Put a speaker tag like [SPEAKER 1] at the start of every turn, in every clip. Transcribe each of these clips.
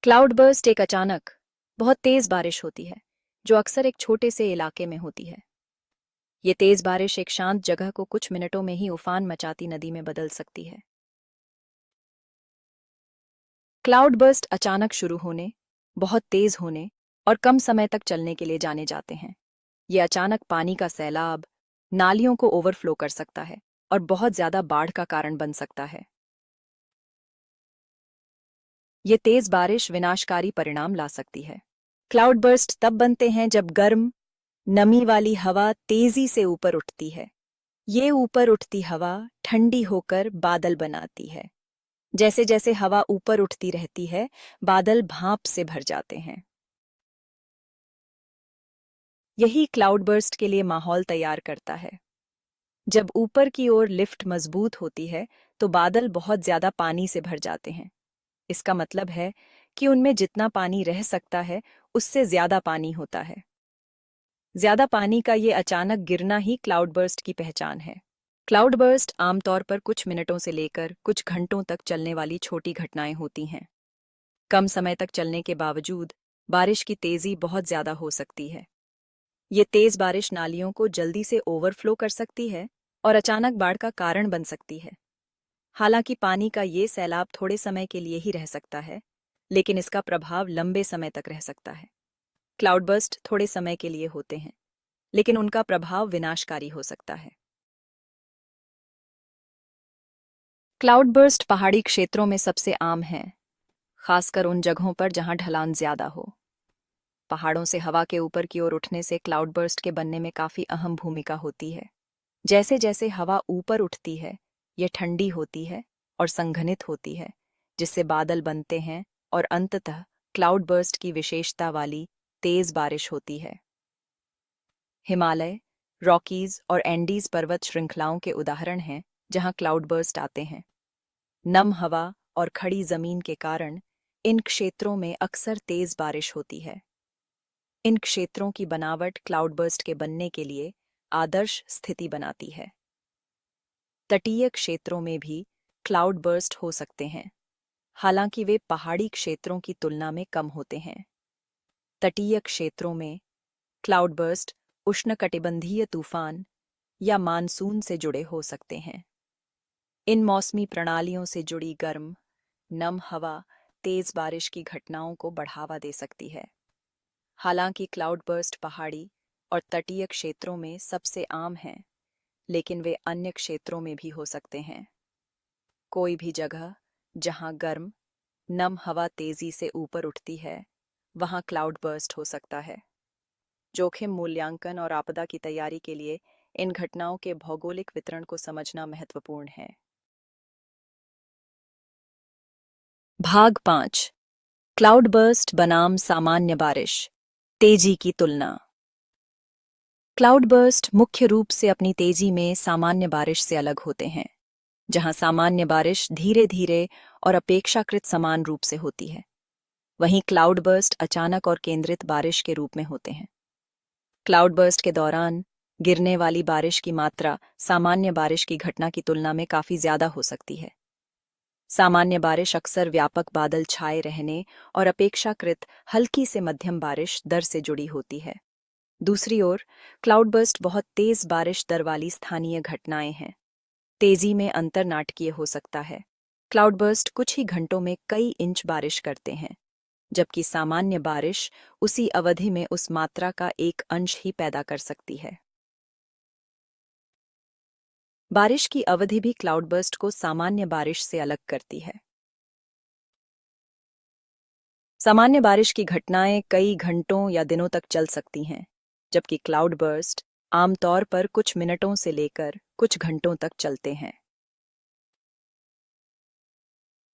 [SPEAKER 1] Cloud burst एक अचानक बहुत तेज बारिश होती है जो अक्सर एक छोटे से इलाके में होती है। ये तेज बारिश एक शांत जगह को कुछ मिनटों में ही उफान मचाती नदी में बदल सकती है। क्लाउड बर्स्ट अचानक शुरू होने, बहुत तेज होने और कम समय तक चलने के लिए जाने जाते हैं। ये अचानक पानी का सैलाब, नालियों को ओवरफ्लो कर सकता है और बहुत ज्यादा बाढ़ का कारण बन सकता है। ये तेज बारिश विनाशकारी परिणाम ला सकती है। क्लाउड बर्स्ट तब बनते हैं जब गर्म, नमी वाली हवा तेजी से ऊपर उठती है। ये ऊपर उठती हवा ठंडी होकर बादल बनाती है। जैसे जैसे हवा ऊपर उठती रहती है, बादल भाप से भर जाते हैं। यही क्लाउड बर्स्ट के लिए माहौल तैयार करता है। जब ऊपर की ओर लिफ्ट मजबूत होती है, तो बादल बहुत ज्यादा पानी से भर जाते हैं। इसका मतलब है कि उनमें जितना पानी रह सकता है, उससे ज्यादा पानी होता है। ज्यादा पानी का ये अचानक गिरना ही क्लाउड बर्स्ट की पहचान है। क्लाउड बर्स्ट आमतौर पर कुछ मिनटों से लेकर कुछ घंटों तक चलने वाली छोटी घटनाएं होती हैं। कम समय तक चलने के बावजूद बारिश की तेजी बहुत ज्यादा हो सकती है। ये तेज बारिश नालियों को जल्दी से ओवरफ्लो कर सकती है और अचानक बाढ़ का कारण बन सकती है। हालांकि पानी का ये सैलाब थोड़े समय के लिए ही रह सकता है, लेकिन इसका प्रभाव लंबे समय तक रह सकता है। क्लाउड बर्स्ट थोड़े समय के लिए होते हैं, लेकिन उनका प्रभाव विनाशकारी हो सकता है। क्लाउड बर्स्ट पहाड़ी क्षेत्रों में सबसे आम है, खासकर उन जगहों पर जहां ढलान ज्यादा हो। पहाड़ों से हवा के ऊपर की ओर उठने से क्लाउड बर्स्ट के बनने में काफी अहम भूमिका होती है। जैसे जैसे हवा ऊपर उठती है, यह ठंडी होती है और संघनित होती है, जिससे बादल बनते हैं और अंततः क्लाउड बर्स्ट की विशेषता वाली तेज बारिश होती है। हिमालय, रॉकीज और एंडीज पर्वत श्रृंखलाओं के उदाहरण हैं जहां क्लाउड बर्स्ट आते हैं। नम हवा और खड़ी जमीन के कारण इन क्षेत्रों में अक्सर तेज बारिश होती है। इन क्षेत्रों की बनावट क्लाउड बर्स्ट के बनने के लिए आदर्श स्थिति बनाती है। तटीय क्षेत्रों में भी क्लाउड बर्स्ट हो सकते हैं, हालांकि वे पहाड़ी क्षेत्रों की तुलना में कम होते हैं। तटीय क्षेत्रों में क्लाउड बर्स्ट उष्णकटिबंधीय तूफान या मानसून से जुड़े हो सकते हैं। इन मौसमी प्रणालियों से जुड़ी गर्म, नम हवा तेज बारिश की घटनाओं को बढ़ावा दे सकती है। हालांकि क्लाउड बर्स्ट पहाड़ी और तटीय क्षेत्रों में सबसे आम हैं, लेकिन वे अन्य क्षेत्रों में भी हो सकते हैं। कोई भी जगह जहां गर्म, नम हवा तेजी से ऊपर उठती है, वहां क्लाउड बर्स्ट हो सकता है। जोखिम मूल्यांकन और आपदा की तैयारी के लिए इन घटनाओं के भौगोलिक वितरण को समझना महत्वपूर्ण है। भाग 5। क्लाउड बर्स्ट बनाम सामान्य बारिश, तेजी की तुलना। क्लाउड बर्स्ट मुख्य रूप से अपनी तेजी में सामान्य बारिश से अलग होते हैं, जहां सामान्य बारिश धीरे धीरे और अपेक्षाकृत समान रूप से होती है। वहीं क्लाउड बर्स्ट अचानक और केंद्रित बारिश के रूप में होते हैं। क्लाउड बर्स्ट के दौरान गिरने वाली बारिश की मात्रा सामान्य बारिश की घटना की तुलना में काफी ज्यादा हो सकती है। सामान्य बारिश अक्सर व्यापक बादल छाए रहने और अपेक्षाकृत हल्की से मध्यम बारिश दर से जुड़ी होती है। दूसरी ओर, क्लाउड बर्स्ट बहुत तेज बारिश दर वाली स्थानीय घटनाएं हैं। तेजी में अंतर नाटकीय हो सकता है। क्लाउड बर्स्ट कुछ ही घंटों में कई इंच बारिश करते हैं, जबकि सामान्य बारिश उसी अवधि में उस मात्रा का एक अंश ही पैदा कर सकती है। बारिश की अवधि भी क्लाउड बर्स्ट को सामान्य बारिश से अलग करती है। सामान्य बारिश की घटनाएं कई घंटों या दिनों तक चल सकती हैं, जबकि क्लाउड बर्स्ट आमतौर पर कुछ मिनटों से लेकर कुछ घंटों तक चलते हैं।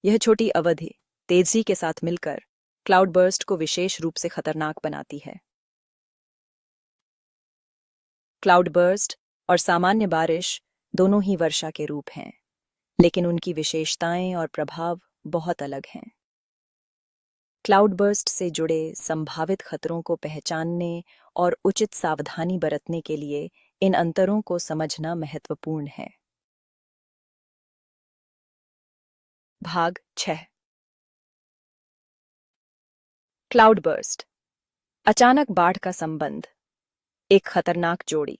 [SPEAKER 1] यह छोटी अवधि तेजी के साथ मिलकर क्लाउड बर्स्ट को विशेष रूप से खतरनाक बनाती है। क्लाउड बर्स्ट और सामान्य बारिश दोनों ही वर्षा के रूप हैं, लेकिन उनकी विशेषताएं और प्रभाव बहुत अलग हैं। क्लाउड बर्स्ट से जुड़े संभावित खतरों को पहचानने और उचित सावधानी बरतने के लिए इन अंतरों को समझना महत्वपूर्ण है। भाग 6। क्लाउड बर्स्ट, अचानक बाढ़ का संबंध। एक खतरनाक जोड़ी।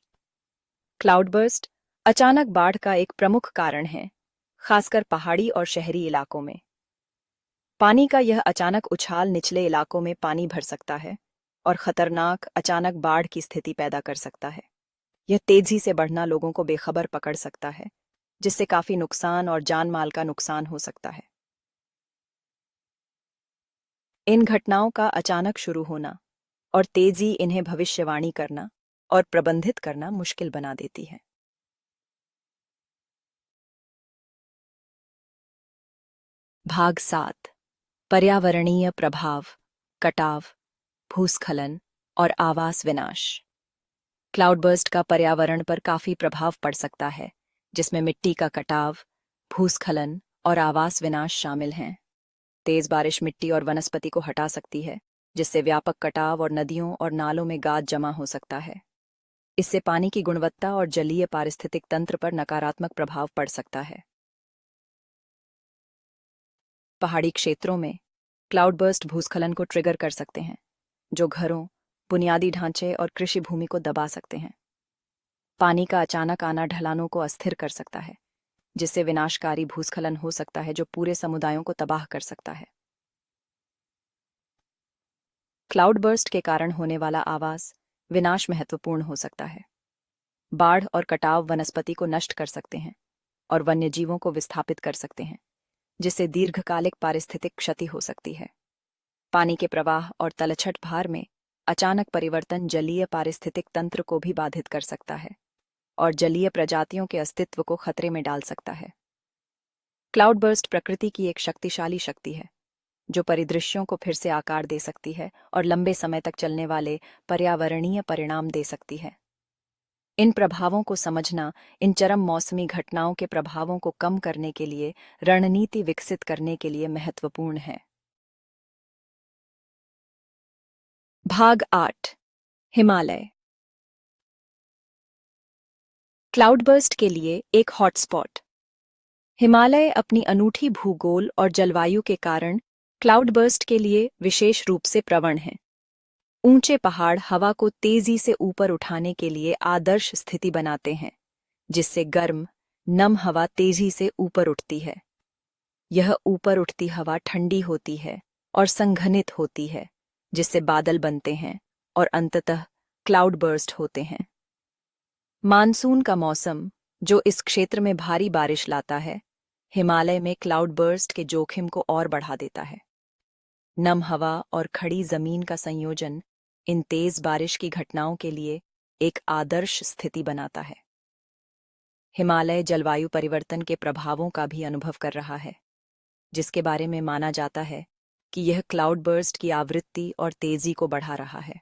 [SPEAKER 1] क्लाउड बर्स्ट अचानक बाढ़ का एक प्रमुख कारण है, खासकर पहाड़ी और शहरी इलाकों में। पानी का यह अचानक उछाल निचले इलाकों में पानी भर सकता है और खतरनाक अचानक बाढ़ की स्थिति पैदा कर सकता है। यह तेजी से बढ़ना लोगों को बेखबर पकड़ सकता है, जिससे काफी नुकसान और जान माल का नुकसान हो सकता है। इन घटनाओं का अचानक शुरू होना और तेजी इन्हें भविष्यवाणी करना और प्रबंधित करना मुश्किल बना देती है। भाग 7। पर्यावरणीय प्रभाव, कटाव, भूस्खलन और आवास विनाश। क्लाउडबर्स्ट का पर्यावरण पर काफी प्रभाव पड़ सकता है, जिसमें मिट्टी का कटाव, भूस्खलन और आवास विनाश शामिल हैं। तेज बारिश मिट्टी और वनस्पति को हटा सकती है, जिससे व्यापक कटाव और नदियों और नालों में गाद जमा हो सकता है। इससे पानी की गुणवत्ता और जलीय पारिस्थितिक तंत्र पर नकारात्मक प्रभाव पड़ सकता है। पहाड़ी क्षेत्रों में क्लाउडबर्स्ट भूस्खलन को ट्रिगर कर सकते हैं, जो घरों, बुनियादी ढांचे और कृषि भूमि को दबा सकते हैं। पानी का अचानक आना ढलानों को अस्थिर कर सकता है, जिससे विनाशकारी भूस्खलन हो सकता है जो पूरे समुदायों को तबाह कर सकता है। क्लाउडबर्स्ट के कारण होने वाला आवास विनाश महत्वपूर्ण हो सकता है। बाढ़ और कटाव वनस्पति को नष्ट कर सकते हैं और वन्यजीवों को विस्थापित कर सकते हैं, जिससे दीर्घकालिक पारिस्थितिक क्षति हो सकती है। पानी के प्रवाह और तलछट भार में अचानक परिवर्तन जलीय पारिस्थितिक तंत्र को भी बाधित कर सकता है और जलीय प्रजातियों के अस्तित्व को खतरे में डाल सकता है। क्लाउडबर्स्ट प्रकृति की एक शक्तिशाली शक्ति है, जो परिदृश्यों को फिर से आकार दे सकती है और लंबे समय तक चलने वाले पर्यावरणीय परिणाम दे सकती है। इन प्रभावों को समझना इन चरम मौसमी घटनाओं के प्रभावों को कम करने के लिए रणनीति विकसित करने के लिए महत्वपूर्ण है। भाग 8। हिमालय। क्लाउडबर्स्ट के लिए एक हॉटस्पॉट। हिमालय अपनी अनूठी भूगोल और जलवायु के कारण क्लाउडबर्स्ट के लिए विशेष रूप से प्रवण हैं। ऊंचे पहाड़ हवा को तेजी से ऊपर उठाने के लिए आदर्श स्थिति बनाते हैं, जिससे गर्म, नम हवा तेजी से ऊपर उठती है। यह ऊपर उठती हवा ठंडी होती है और संघनित होती है, जिससे बादल बनते हैं और अंततः क्लाउडबर्स्ट होते हैं। मानसून का मौसम, जो इस क्षेत्र में भारी बारिश लाता है, हिमालय में क्लाउडबर्स्ट के जोखिम को और बढ़ा देता है। नम हवा और खड़ी जमीन का संयोजन इन तेज बारिश की घटनाओं के लिए एक आदर्श स्थिति बनाता है। हिमालय जलवायु परिवर्तन के प्रभावों का भी अनुभव कर रहा है, जिसके बारे में माना जाता है कि यह क्लाउडबर्स्ट की आवृत्ति और तेजी को बढ़ा रहा है।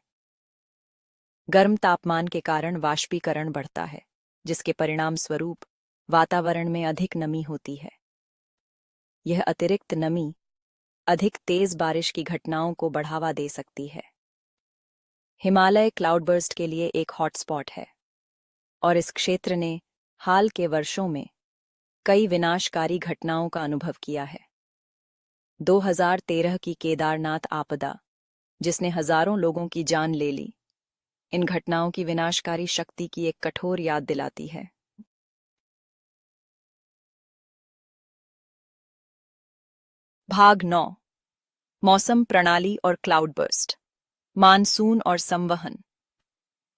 [SPEAKER 1] गर्म तापमान के कारण वाष्पीकरण बढ़ता है, जिसके परिणाम स्वरूप वातावरण में अधिक नमी होती है। यह अतिरिक्त नमी अधिक तेज बारिश की घटनाओं को बढ़ावा दे सकती है। हिमालय क्लाउडबर्स्ट के लिए एक हॉटस्पॉट है और इस क्षेत्र ने हाल के वर्षों में कई विनाशकारी घटनाओं का अनुभव किया है। 2013 की केदारनाथ आपदा, जिसने हजारों लोगों की जान ले ली, इन घटनाओं की विनाशकारी शक्ति की एक कठोर याद दिलाती है। भाग 9। मौसम प्रणाली और क्लाउडबर्स्ट। मानसून और संवहन।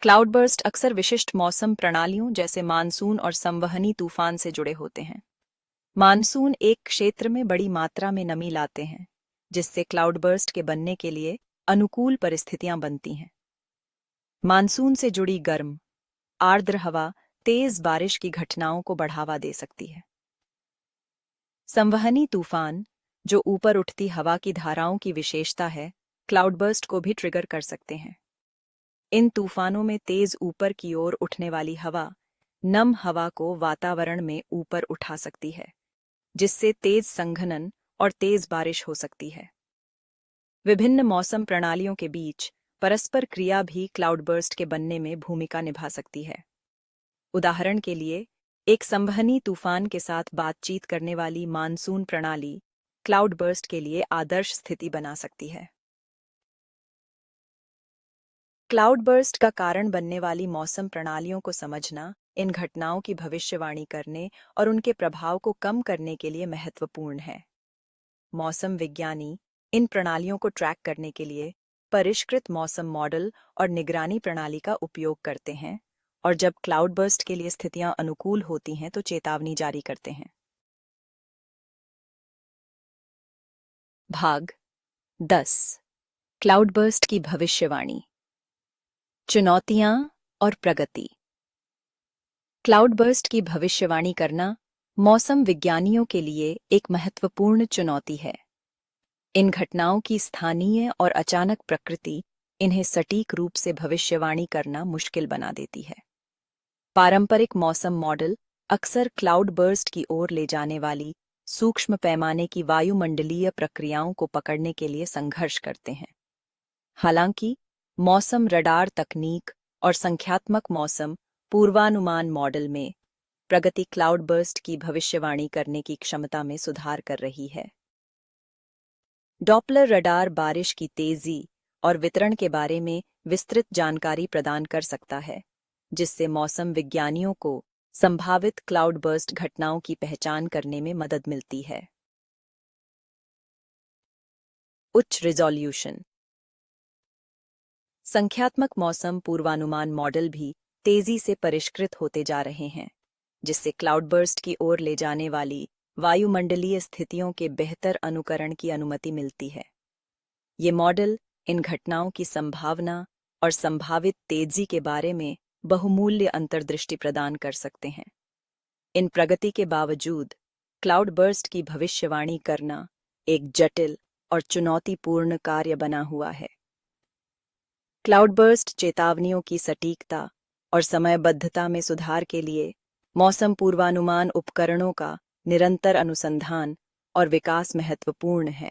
[SPEAKER 1] क्लाउडबर्स्ट अक्सर विशिष्ट मौसम प्रणालियों जैसे मानसून और संवहनी तूफान से जुड़े होते हैं। मानसून एक क्षेत्र में बड़ी मात्रा में नमी लाते हैं, जिससे क्लाउडबर्स्ट के बनने के लिए अनुकूल परिस्थितियां बनती हैं। मानसून से जुड़ी गर्म, आर्द्र हवा तेज बारिश की घटनाओं को बढ़ावा दे सकती है। संवहनी तूफान, जो ऊपर उठती हवा की धाराओं की विशेषता है, क्लाउडबर्स्ट को भी ट्रिगर कर सकते हैं। इन तूफानों में तेज ऊपर की ओर उठने वाली हवा नम हवा को वातावरण में ऊपर उठा सकती है, जिससे तेज संघनन और तेज बारिश हो सकती है। विभिन्न मौसम प्रणालियों के बीच परस्पर क्रिया भी क्लाउडबर्स्ट के बनने में भूमिका निभा सकती है। उदाहरण के लिए, एक संवहनी तूफान के साथ बातचीत करने वाली मानसून प्रणाली क्लाउडबर्स्ट के लिए आदर्श स्थिति बना सकती है। क्लाउडबर्स्ट का कारण बनने वाली मौसम प्रणालियों को समझना इन घटनाओं की भविष्यवाणी करने और उनके प्रभाव को कम करने के लिए महत्वपूर्ण है। मौसम विज्ञानी इन प्रणालियों को ट्रैक करने के लिए परिष्कृत मौसम मॉडल और निगरानी प्रणाली का उपयोग करते हैं और जब क्लाउडबर्स्ट के लिए स्थितियां अनुकूल होती हैं तो चेतावनी जारी करते हैं। भाग 10 क्लाउडबर्स्ट की भविष्यवाणी, चुनौतियां और प्रगति। क्लाउडबर्स्ट की भविष्यवाणी करना मौसम विज्ञानियों के लिए एक महत्वपूर्ण चुनौती है। इन घटनाओं की स्थानीय और अचानक प्रकृति इन्हें सटीक रूप से भविष्यवाणी करना मुश्किल बना देती है। पारंपरिक मौसम मॉडल अक्सर क्लाउडबर्स्ट की ओर ले जाने वाली सूक्ष्म पैमाने की वायुमंडलीय प्रक्रियाओं को पकड़ने के लिए संघर्ष करते हैं। हालांकि मौसम रडार तकनीक और संख्यात्मक मौसम पूर्वानुमान मॉडल में प्रगति क्लाउडबर्स्ट की भविष्यवाणी करने की क्षमता में सुधार कर रही है। डॉपलर रडार बारिश की तेजी और वितरण के बारे में विस्तृत जानकारी प्रदान कर सकता है, जिससे मौसम विज्ञानियों को संभावित क्लाउडबर्स्ट घटनाओं की पहचान करने में मदद मिलती है। उच्च रिजोल्यूशन। संख्यात्मक मौसम पूर्वानुमान मॉडल भी तेजी से परिष्कृत होते जा रहे हैं, जिससे क्लाउडबर्स्ट की ओर ले जाने वाली वायुमंडलीय स्थितियों के बेहतर अनुकरण की अनुमति मिलती है। ये मॉडल इन घटनाओं की संभावना और संभावित तेजी के बारे में बहुमूल्य अंतर्दृष्टि प्रदान कर सकते हैं। इन प्रगति के बावजूद क्लाउडबर्स्ट की भविष्यवाणी करना एक जटिल और चुनौतीपूर्ण कार्य बना हुआ है। क्लाउडबर्स्ट चेतावनियों की सटीकता और समयबद्धता में सुधार के लिए मौसम पूर्वानुमान उपकरणों का निरंतर अनुसंधान और विकास महत्वपूर्ण है।